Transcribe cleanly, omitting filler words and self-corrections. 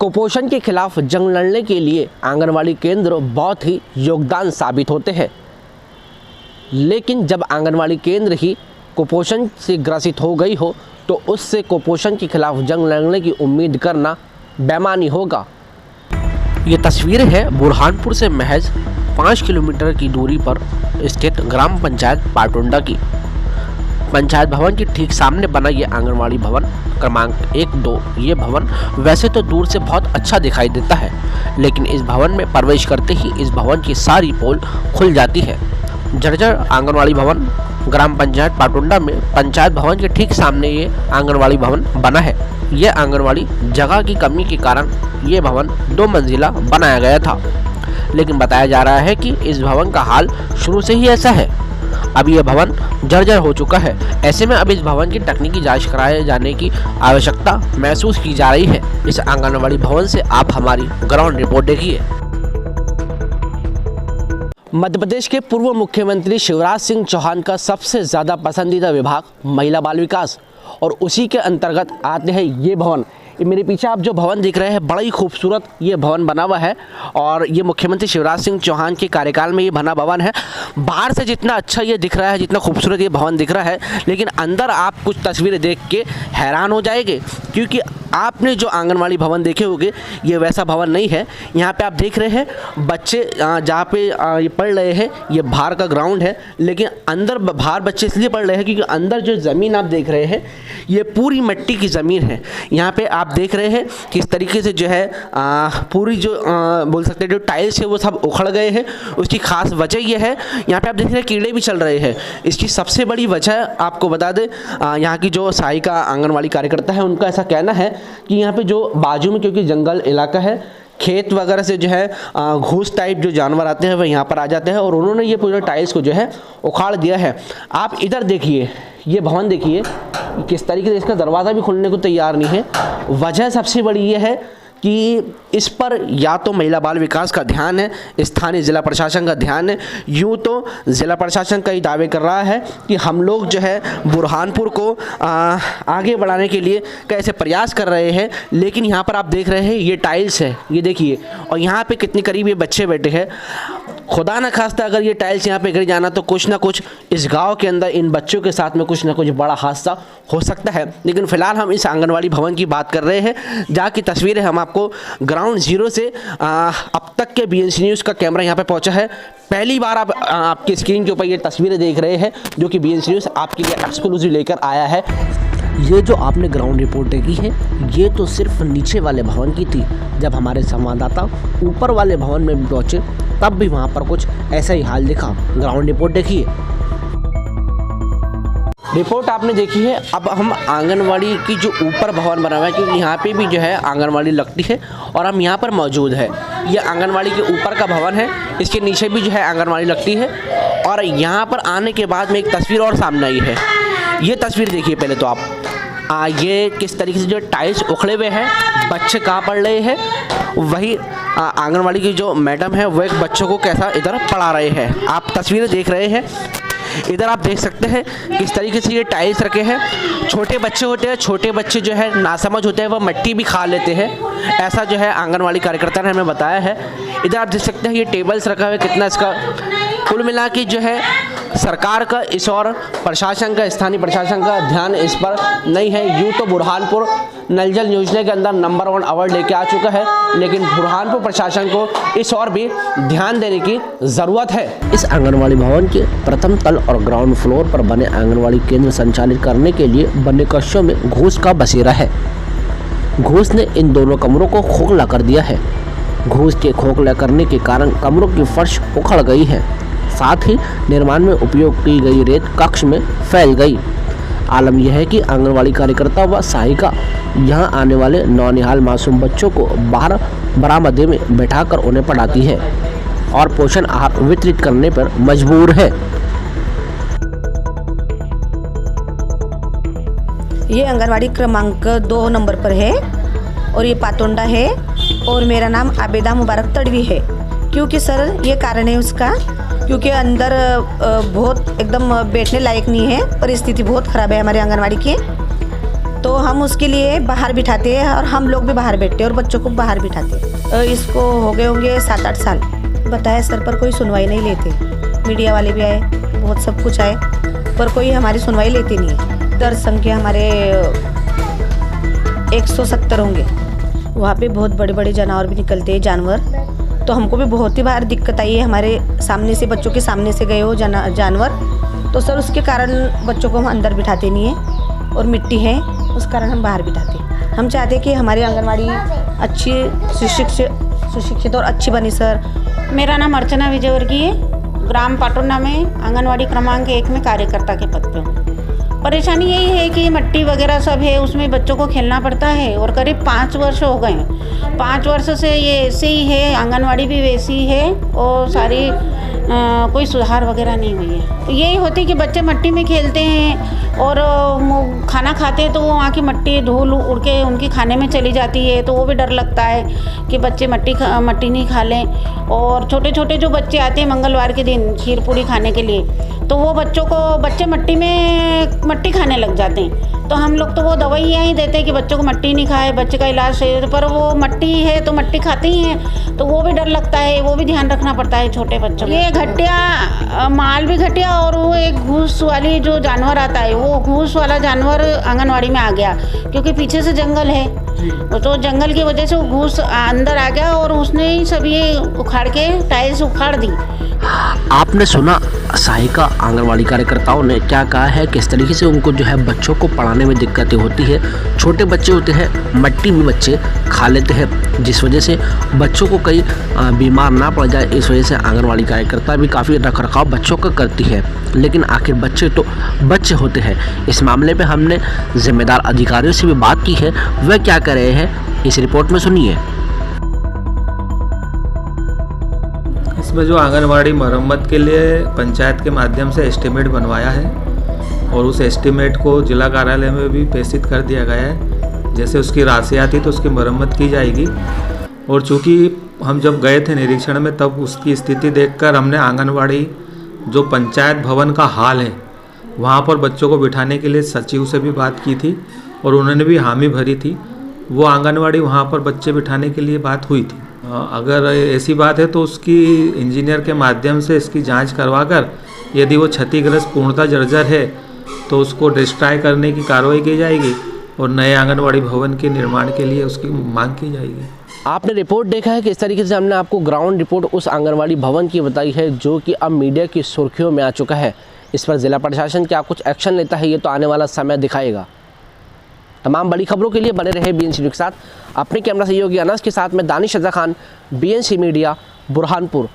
कुपोषण के खिलाफ जंग लड़ने के लिए आंगनवाड़ी केंद्र बहुत ही योगदान साबित होते हैं। लेकिन जब आंगनवाड़ी केंद्र ही कुपोषण से ग्रसित हो गई हो तो उससे कुपोषण के खिलाफ जंग लड़ने की उम्मीद करना बेईमानी होगा। ये तस्वीर है बुरहानपुर से महज 5 किलोमीटर की दूरी पर स्थित ग्राम पंचायत पाटुंडा की। पंचायत भवन के ठीक सामने बना ये आंगनवाड़ी भवन क्रमांक 1-2। ये भवन वैसे तो दूर से बहुत अच्छा दिखाई देता है, लेकिन इस भवन में प्रवेश करते ही इस भवन की सारी पोल खुल जाती है। जर्जर आंगनवाड़ी भवन ग्राम पंचायत पाटुंडा में पंचायत भवन के ठीक सामने ये आंगनवाड़ी भवन बना है। ये आंगनवाड़ी जगह की कमी के कारण ये भवन 2 मंजिला बनाया गया था, लेकिन बताया जा रहा है कि इस भवन का हाल शुरू से ही ऐसा है। अब यह भवन जर्जर हो चुका है। ऐसे में अब इस भवन की तकनीकी जांच कराए जाने की आवश्यकता महसूस की जा रही है। इस आंगनवाड़ी भवन से आप हमारी ग्राउंड रिपोर्ट देखिए। मध्य प्रदेश के पूर्व मुख्यमंत्री शिवराज सिंह चौहान का सबसे ज़्यादा पसंदीदा विभाग महिला बाल विकास, और उसी के अंतर्गत आते हैं ये भवन। मेरे पीछे आप जो भवन दिख रहे हैं, बड़ा ही खूबसूरत ये भवन बना हुआ है और ये मुख्यमंत्री शिवराज सिंह चौहान के कार्यकाल में ये बना भवन है। बाहर से जितना अच्छा ये दिख रहा है, जितना खूबसूरत ये भवन दिख रहा है, लेकिन अंदर आप कुछ तस्वीरें देख के हैरान हो जाएंगे, क्योंकि आपने जो आंगनवाड़ी भवन देखे होंगे ये वैसा भवन नहीं है। यहाँ पे आप देख रहे हैं बच्चे जहाँ पे ये पढ़ रहे हैं, ये बाहर का ग्राउंड है, लेकिन अंदर बाहर बच्चे इसलिए पढ़ रहे हैं क्योंकि अंदर जो ज़मीन आप देख रहे हैं ये पूरी मिट्टी की ज़मीन है। यहाँ पे आप देख रहे हैं किस तरीके से जो है पूरी जो बोल सकते हैं जो टाइल्स है वो सब उखड़ गए हैं। उसकी खास वजह ये है, यहाँ पे आप देख रहे हैं कीड़े भी चल रहे हैं। इसकी सबसे बड़ी वजह आपको बता दें, यहाँ की जो सहायिका आंगनवाड़ी कार्यकर्ता है उनका ऐसा कहना है कि यहाँ पे जो बाजू में, क्योंकि जंगल इलाका है, खेत वगैरह से जो है घूस टाइप जो जानवर आते हैं वह यहाँ पर आ जाते हैं और उन्होंने ये पूरे टाइल्स को जो है उखाड़ दिया है। आप इधर देखिए, ये भवन देखिए किस तरीके से इसका दरवाज़ा भी खुलने को तैयार नहीं है। वजह सबसे बड़ी ये है कि इस पर या तो महिला बाल विकास का ध्यान है, स्थानीय जिला प्रशासन का ध्यान है। यूँ तो जिला प्रशासन कई दावे कर रहा है कि हम लोग जो है बुरहानपुर को आगे बढ़ाने के लिए कैसे प्रयास कर रहे हैं, लेकिन यहाँ पर आप देख रहे हैं ये टाइल्स है, ये देखिए, और यहाँ पे कितनी करीब ये बच्चे बैठे हैं। खुदा न खास्ता अगर ये टाइल्स यहाँ पे गिर जाना तो कुछ ना कुछ इस गांव के अंदर इन बच्चों के साथ में कुछ ना कुछ बड़ा हादसा हो सकता है। लेकिन फ़िलहाल हम इस आंगनवाड़ी भवन की बात कर रहे हैं, जहाँ की तस्वीरें हम आपको ग्राउंड जीरो से अब तक के BNC न्यूज़ का कैमरा यहाँ पे पहुँचा है। पहली बार आप आपकी स्क्रीन के ऊपर ये तस्वीरें देख रहे हैं जो कि BNC न्यूज़ आपके लिए एक्सक्लूसिव लेकर आया है। ये जो आपने ग्राउंड रिपोर्ट देखी है ये तो सिर्फ नीचे वाले भवन की थी। जब हमारे संवाददाता ऊपर वाले भवन में भी पहुँचे तब भी वहाँ पर कुछ ऐसा ही हाल दिखा। ग्राउंड रिपोर्ट देखिए। रिपोर्ट आपने देखी है। अब हम आंगनवाड़ी की जो ऊपर भवन बना हुआ है, क्योंकि यहाँ पे भी जो है आंगनवाड़ी लगती है और हम यहाँ पर मौजूद है। ये आंगनवाड़ी के ऊपर का भवन है, इसके नीचे भी जो है आंगनवाड़ी लगती है। और यहाँ पर आने के बाद में एक तस्वीर और सामने आई है। ये तस्वीर देखिए पहले तो आप, ये किस तरीके से जो टाइल्स उखड़े हुए हैं, बच्चे कहाँ पढ़ रहे हैं, वही आंगनवाड़ी की जो मैडम है वो एक बच्चों को कैसा इधर पढ़ा रहे हैं। आप तस्वीरें देख रहे हैं, इधर आप देख सकते हैं किस तरीके से ये टाइल्स रखे हैं। छोटे बच्चे होते हैं, छोटे बच्चे जो है नासमझ होते हैं, वह मिट्टी भी खा लेते हैं, ऐसा जो है आंगनवाड़ी कार्यकर्ता ने हमें बताया है। इधर आप देख सकते हैं ये टेबल्स रखा हुआ है, कितना इसका कुल मिला के जो है सरकार का इस और प्रशासन का, स्थानीय प्रशासन का ध्यान इस पर नहीं है। यूँ तो बुरहानपुर नल जल योजना के अंदर नंबर 1 अवार्ड लेके आ चुका है, लेकिन बुरहानपुर प्रशासन को इस और भी ध्यान देने की ज़रूरत है। इस आंगनवाड़ी भवन के प्रथम तल और ग्राउंड फ्लोर पर बने आंगनवाड़ी केंद्र संचालित करने के लिए बने कक्षों में घूस का बसेरा है। घूस ने इन दोनों कमरों को खोखला कर दिया है। घूस के खोखला करने के कारण कमरों की फर्श उखड़ गई है, साथ ही निर्माण में उपयोग की गई रेत कक्ष में फैल गई। आलम यह है कि आंगनवाड़ी कार्यकर्ता व सहायिका यहां आने वाले नौनिहाल मासूम बच्चों को बाहर बरामदे में बैठाकर उन्हें पढ़ाती है और पोषण आहार वितरित करने पर मजबूर है। ये आंगनवाड़ी क्रमांक 2 नंबर पर है और ये पातोंडा है और मेरा नाम आबेदा मुबारक तड़वी है। क्योंकि सर ये कारण है उसका, क्योंकि अंदर बहुत एकदम बैठने लायक नहीं है, परिस्थिति बहुत ख़राब है हमारे आंगनवाड़ी की। तो हम उसके लिए बाहर बिठाते हैं और हम लोग भी बाहर बैठते हैं और बच्चों को बाहर बिठाते हैं। इसको हो गए होंगे 7-8 साल। बताया सर पर कोई सुनवाई नहीं लेते। मीडिया वाले भी आए, बहुत सब कुछ आए, पर कोई हमारी सुनवाई लेती नहीं है। दर संख्या हमारे 170 होंगे। वहाँ पे बहुत बड़े बड़े जानवर भी निकलते हैं, जानवर। तो हमको भी बहुत ही बार दिक्कत आई है। हमारे सामने से, बच्चों के सामने से गए हो जानवर, तो सर उसके कारण बच्चों को हम अंदर बिठाते नहीं हैं और मिट्टी है उस कारण हम बाहर बिठाते हैं। हम चाहते हैं कि हमारी आंगनवाड़ी अच्छी सुशिक्षित और अच्छी बनी सर। मेरा नाम अर्चना विजयवर्गीय है, ग्राम पाटोंडा में आंगनवाड़ी क्रमांक 1 में कार्यकर्ता के पद पे हूँ। परेशानी यही है कि मट्टी वगैरह सब है, उसमें बच्चों को खेलना पड़ता है और करीब 5 वर्ष हो गए। 5 वर्ष से ये ऐसे ही है, आंगनवाड़ी भी वैसी ही है और सारी कोई सुधार वगैरह नहीं हुई है। तो यही होती कि बच्चे मट्टी में खेलते हैं और खाना खाते हैं तो वो वहाँ की मट्टी धूल उड़ के उनके खाने में चली जाती है, तो वो भी डर लगता है कि बच्चे मट्टी नहीं खा लें। और छोटे छोटे जो बच्चे आते हैं मंगलवार के दिन खीर पूड़ी खाने के लिए, तो वो बच्चे मट्टी खाने लग जाते हैं। तो हम लोग तो वो दवाइयाँ ही देते हैं कि बच्चों को मट्टी नहीं खाए, बच्चे का इलाज है, पर वो मट्टी है तो मट्टी खाते ही हैं, तो वो भी डर लगता है, वो भी ध्यान रखना पड़ता है छोटे बच्चों को। ये घटिया माल भी घटिया, और वो एक घूस वाली जो जानवर आता है, वो घूस वाला जानवर आंगनवाड़ी में आ गया, क्योंकि पीछे से जंगल है, तो जंगल की वजह से वो घूस अंदर आ गया और उसने ही सब ये उखाड़ के टाइल्स उखाड़ दी। आपने सुना सहायिका आंगनवाड़ी कार्यकर्ताओं ने क्या कहा है, किस तरीके से उनको जो है बच्चों को पढ़ाने में दिक्कतें होती है। छोटे बच्चे होते हैं, मट्टी में बच्चे खा लेते हैं, जिस वजह से बच्चों को कई बीमार ना पड़ जाए, इस वजह से आंगनवाड़ी कार्यकर्ता भी काफ़ी रखरखाव बच्चों का करती है। लेकिन आखिर बच्चे तो बच्चे होते हैं। इस मामले में हमने जिम्मेदार अधिकारियों से भी बात की है, वह क्या कर रहे हैं इस रिपोर्ट में सुनिए। इसमें जो आंगनवाड़ी मरम्मत के लिए पंचायत के माध्यम से एस्टीमेट बनवाया है और उस एस्टीमेट को जिला कार्यालय में भी प्रेषित कर दिया गया है। जैसे उसकी राशि आती तो उसकी मरम्मत की जाएगी। और चूँकि हम जब गए थे निरीक्षण में, तब उसकी स्थिति देखकर हमने आंगनवाड़ी जो पंचायत भवन का हाल है वहाँ पर बच्चों को बिठाने के लिए सचिव से भी बात की थी और उन्होंने भी हामी भरी थी। वो आंगनवाड़ी वहाँ पर बच्चे बिठाने के लिए बात हुई थी। अगर ऐसी बात है तो उसकी इंजीनियर के माध्यम से इसकी जांच करवाकर यदि वो क्षतिग्रस्त पूर्णतः जर्जर है तो उसको डिस्ट्रॉय करने की कार्रवाई की जाएगी और नए आंगनवाड़ी भवन के निर्माण के लिए उसकी मांग की जाएगी। आपने रिपोर्ट देखा है कि इस तरीके से हमने आपको ग्राउंड रिपोर्ट उस आंगनवाड़ी भवन की बताई है, जो कि अब मीडिया की सुर्खियों में आ चुका है। इस पर जिला प्रशासन क्या कुछ एक्शन लेता है, ये तो आने वाला समय दिखाएगा। तमाम बड़ी खबरों के लिए बने रहे BNC न्यूज़ के साथ। अपने कैमरा सहयोगी अनस के साथ में दानिश रज़ा खान, BNC मीडिया, बुरहानपुर।